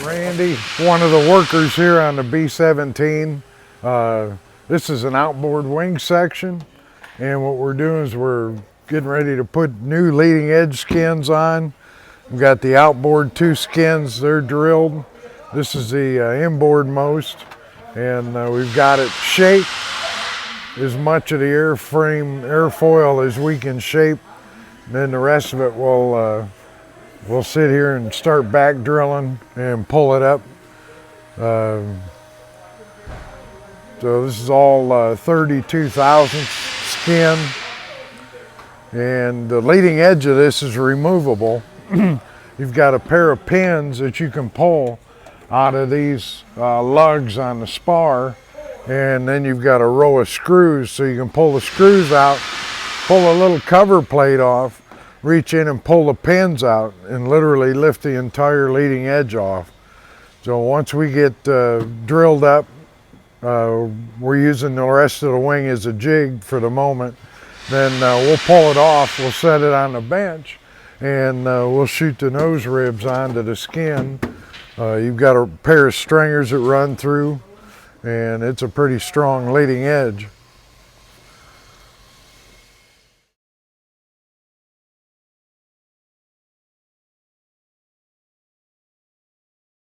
Randy, one of the workers here on the B-17. This is an outboard wing section, and what we're doing is we're getting ready to put new leading edge skins on. We've got the outboard two skins, they're drilled. This is the inboard most, and we've got it shaped as much of the airframe airfoil as we can shape. And then the rest of it we'll sit here and start back drilling and pull it up. So this is all 32 thousandths skin, and the leading edge of this is removable. You've got a pair of pins that you can pull out of these lugs on the spar, and then you've got a row of screws, so you can pull the screws out, pull a little cover plate off, reach in and pull the pins out, and literally lift the entire leading edge off. So once we get drilled up, we're using the rest of the wing as a jig for the moment. Then we'll pull it off, we'll set it on the bench, and we'll shoot the nose ribs onto the skin. You've got a pair of stringers that run through, and it's a pretty strong leading edge.